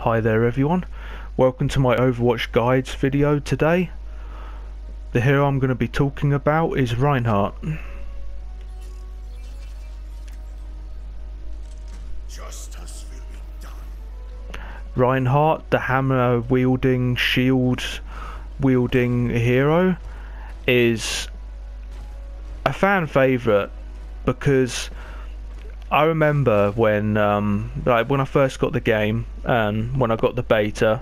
Hi there everyone, welcome to my Overwatch guides video today. The hero I'm going to be talking about is Reinhardt. Justice will be done. Reinhardt, the hammer wielding, shield wielding hero, is a fan favourite because I remember when when I first got the game and when I got the beta,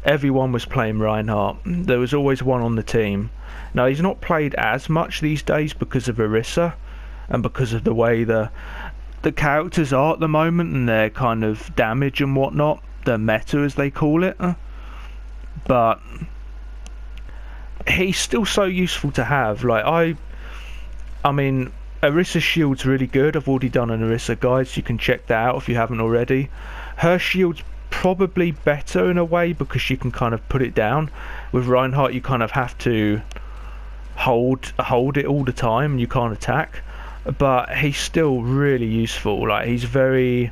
everyone was playing Reinhardt. There was always one on the team. Now he's not played as much these days because of Orisa and because of the way the characters are at the moment and their kind of damage and whatnot, the meta as they call it. But he's still so useful to have. Like I mean, Orisa's shield's really good. I've already done an Orisa guide, so you can check that out if you haven't already. Her shield's probably better in a way because you can kind of put it down. With Reinhardt, you kind of have to hold it all the time. You can't attack, but he's still really useful. Like he's very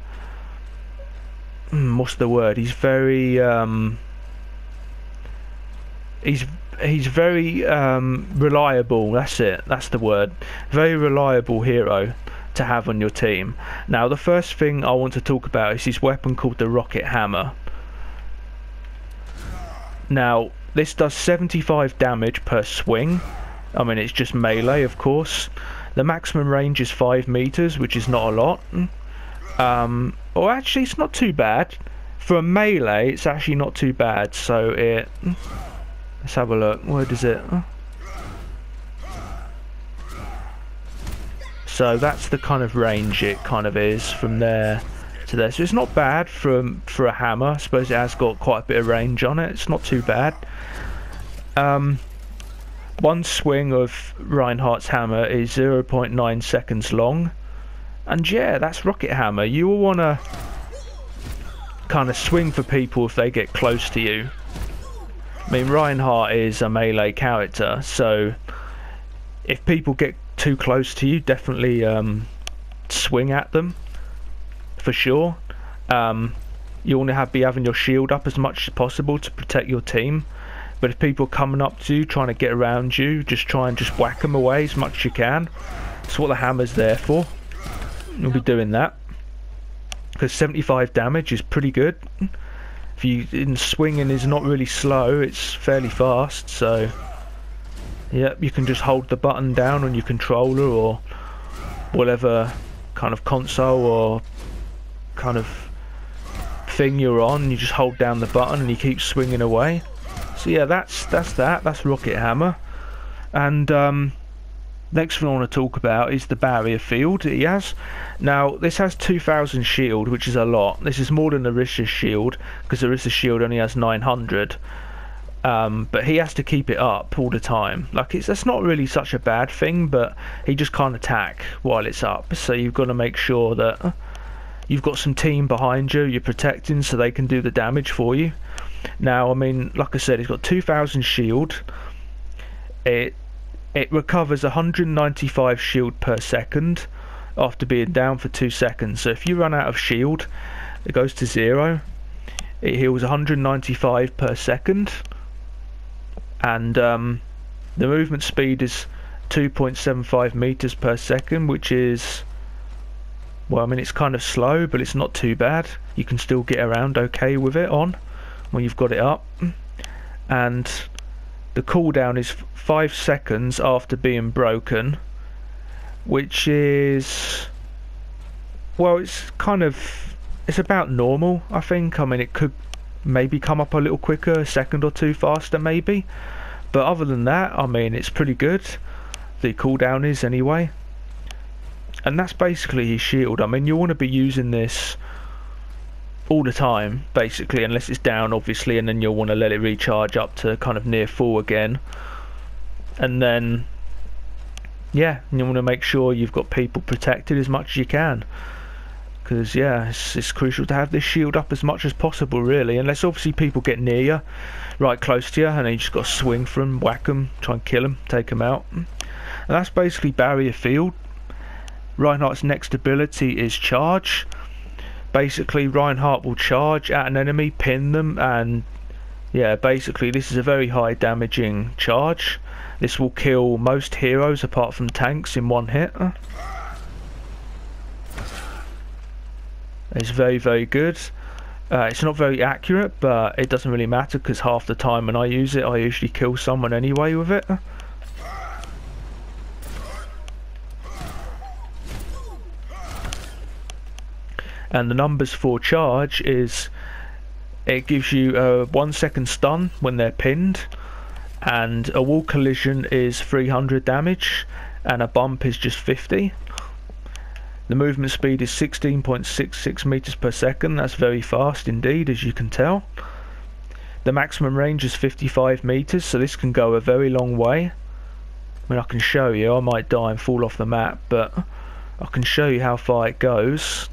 what's the word? He's very he's very reliable. That's it. That's the word. Very reliable hero to have on your team. Now the first thing I want to talk about is his weapon called the Rocket Hammer. Now this does 75 damage per swing. I mean, it's just melee, of course. The maximum range is 5 meters, which is not a lot. Or actually it's not too bad for a melee. It's actually not too bad. So let's have a look. Where does it? So that's the kind of range it kind of is from there to there. So it's not bad for a hammer. I suppose it has got quite a bit of range on it. It's not too bad. One swing of Reinhardt's hammer is 0.9 seconds long. And yeah, that's Rocket Hammer. You will want to kind of swing for people if they get close to you. I mean, Reinhardt is a melee character, so if people get too close to you, definitely swing at them for sure. You want to be having your shield up as much as possible to protect your team, but if people are coming up to you trying to get around you, just try and just whack them away as much as you can. That's what the hammer's there for. You'll be doing that because 75 damage is pretty good. If you swinging is not really slow, it's fairly fast. So yep, you can just hold the button down on your controller or whatever kind of console or kind of thing you're on. You just hold down the button and you keep swinging away. So yeah, that's Rocket Hammer. And next thing I want to talk about is the barrier field he has. Now this has 2000 shield, which is a lot. This is more than Orisa's shield because Orisa's shield only has 900. But he has to keep it up all the time. Like that's not really such a bad thing, but he just can't attack while it's up. So you've got to make sure that you've got some team behind you, you're protecting, so they can do the damage for you. Now, I mean, like I said, he's got 2000 shield. It recovers 195 shield per second after being down for 2 seconds. So if you run out of shield, it goes to 0. It heals 195 per second. And the movement speed is 2.75 meters per second, which is, well, I mean, it's kind of slow, but it's not too bad. You can still get around okay with it on when you've got it up. And the cooldown is 5 seconds after being broken, which is, well, it's about normal, I think. I mean, it could maybe come up a little quicker, a second or two faster maybe, but other than that, I mean, it's pretty good. The cooldown is anyway, and that's basically his shield. I mean, you want to be using this all the time basically, unless it's down obviously, and then you'll want to let it recharge up to kind of near full again. And then yeah, you want to make sure you've got people protected as much as you can, because yeah, it's crucial to have this shield up as much as possible really, unless obviously people get near you, right close to you, and then you just got to swing for them, whack them, try and kill them, take them out. And that's basically barrier field. Reinhardt's next ability is charge. Basically, Reinhardt will charge at an enemy, pin them, and yeah, basically this is a very high damaging charge. This will kill most heroes apart from tanks in one hit. It's very, very good. It's not very accurate, but it doesn't really matter because half the time when I use it, I usually kill someone anyway with it. And the numbers for charge is, it gives you a 1 second stun when they're pinned, and a wall collision is 300 damage, and a bump is just 50. The movement speed is 16.66 meters per second. That's very fast indeed, as you can tell. The maximum range is 55 meters, so this can go a very long way. I mean, I can show you. I might die and fall off the map, but I can show you how far it goes.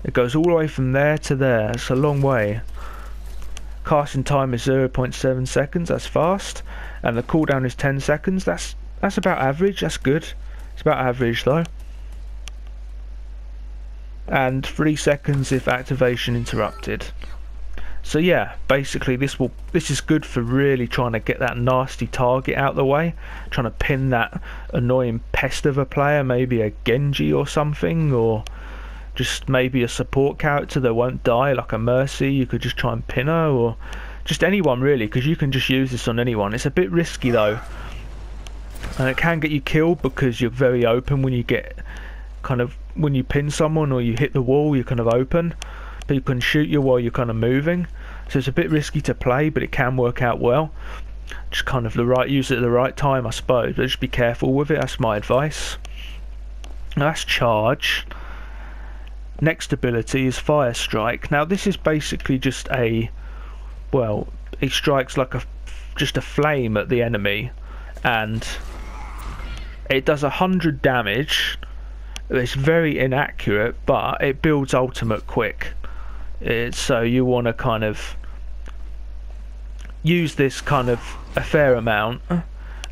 It goes all the way from there to there. It's a long way. Casting time is 0.7 seconds. That's fast. And the cooldown is 10 seconds. That's about average. That's good. It's about average though. And 3 seconds if activation interrupted. So yeah, basically this is good for really trying to get that nasty target out the way, trying to pin that annoying pest of a player, maybe a Genji or something, or just maybe a support character that won't die, like a Mercy. You could just try and pin her, or just anyone really, because you can just use this on anyone. It's a bit risky though, and it can get you killed because you're very open when you get when you pin someone or you hit the wall. You're kind of open. People can shoot you while you're kind of moving, so it's a bit risky to play, but it can work out well. Just kind of use it at the right time, I suppose, but just be careful with it. That's my advice. Now that's charge. Next ability is Fire Strike. Now this is basically just a, well, it strikes like just a flame at the enemy, and it does 100 damage. It's very inaccurate, but it builds ultimate quick. So you want to kind of use this kind of a fair amount,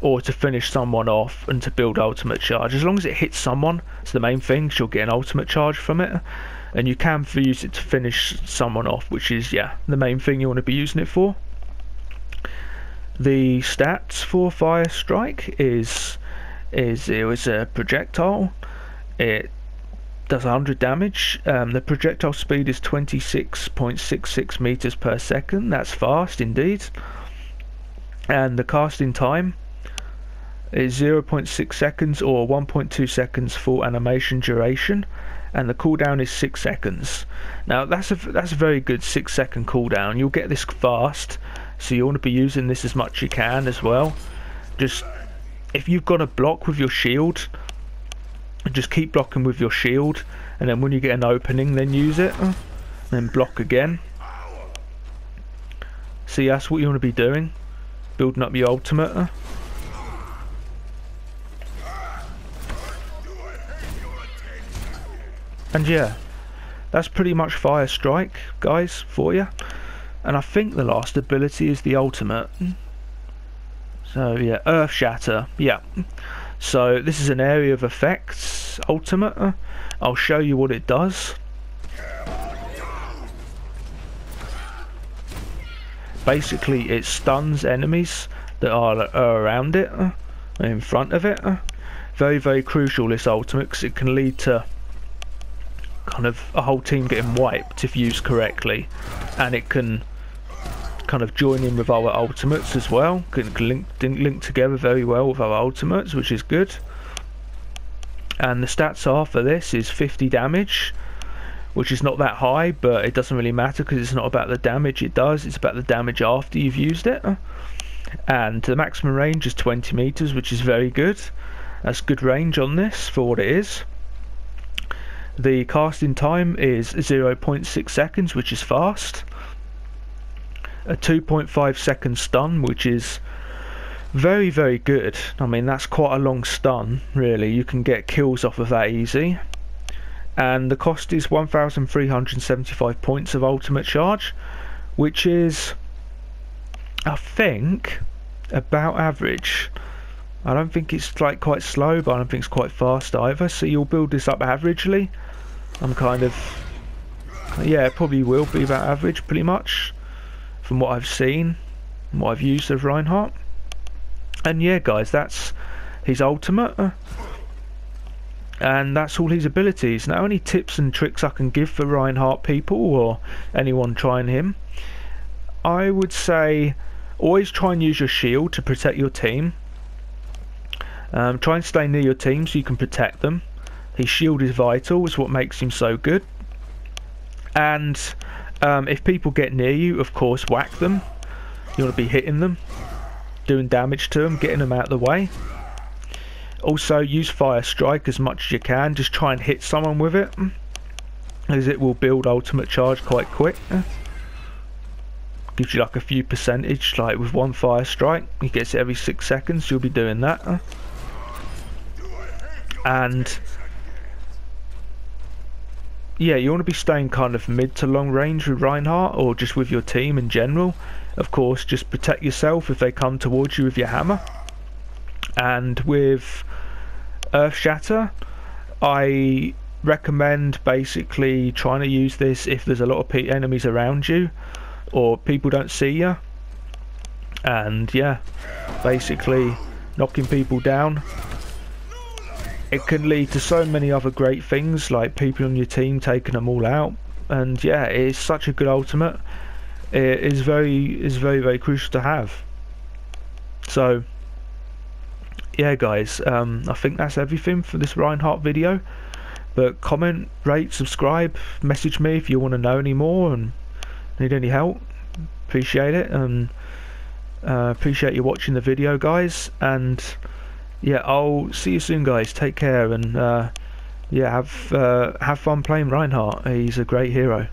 or to finish someone off and to build ultimate charge. As long as it hits someone, it's the main thing, 'cause you'll get an ultimate charge from it. And you can use it to finish someone off, which is, yeah, the main thing you want to be using it for. The stats for Fire Strike is a projectile. It does 100 damage. The projectile speed is 26.66 meters per second. That's fast indeed. And the casting time is 0.6 seconds or 1.2 seconds full animation duration, and the cooldown is 6 seconds. Now that's a very good 6-second cooldown. You'll get this fast, so you want to be using this as much as you can as well. Just if you've got a block with your shield, just keep blocking with your shield, and then when you get an opening, then use it, then block again. See, that's what you want to be doing, building up your ultimate. And yeah, that's pretty much Fire Strike, guys, for you. And I think the last ability is the ultimate. So yeah, Earth Shatter. Yeah. So this is an area of effects ultimate. I'll show you what it does. Basically, it stuns enemies that are around it, in front of it. Very, very crucial, this ultimate, because it can lead to kind of a whole team getting wiped if used correctly, and it can kind of join in with our ultimates as well. Can link together very well with our ultimates, which is good. And the stats are for this is 50 damage, which is not that high, but it doesn't really matter because it's not about the damage it does, it's about the damage after you've used it. And the maximum range is 20 meters, which is very good. That's good range on this for what it is. The casting time is 0.6 seconds, which is fast. A 2.5 second stun, which is very, very good. I mean, that's quite a long stun, really. You can get kills off of that easy. And the cost is 1,375 points of ultimate charge, which is, I think, about average. I don't think it's like quite slow, but I don't think it's quite fast either. So you'll build this up averagely. I'm kind of, yeah, it probably will be about average pretty much from what I've seen and what I've used of Reinhardt. And yeah guys, that's his ultimate, and that's all his abilities. Now, any tips and tricks I can give for Reinhardt people or anyone trying him, I would say always try and use your shield to protect your team. Try and stay near your team so you can protect them. His shield is vital, is what makes him so good. And if people get near you, of course, whack them. You want to be hitting them, doing damage to them, getting them out of the way. Also, use Fire Strike as much as you can. Just try and hit someone with it, as it will build ultimate charge quite quick. Gives you like a few percentage, like with one Fire Strike. He gets it every 6 seconds, you'll be doing that. And yeah, you want to be staying kind of mid to long range with Reinhardt, or just with your team in general. Of course, just protect yourself if they come towards you with your hammer. And with Earth Shatter, I recommend basically trying to use this if there's a lot of enemies around you or people don't see you. And yeah, basically knocking people down. It can lead to so many other great things, like people on your team taking them all out. And yeah, it is such a good ultimate. It is very crucial to have. So yeah guys, I think that's everything for this Reinhardt video. But comment, rate, subscribe, message me if you want to know any more and need any help. Appreciate it, and appreciate you watching the video guys. And yeah, I'll see you soon guys. Take care, and yeah, have fun playing Reinhardt. He's a great hero.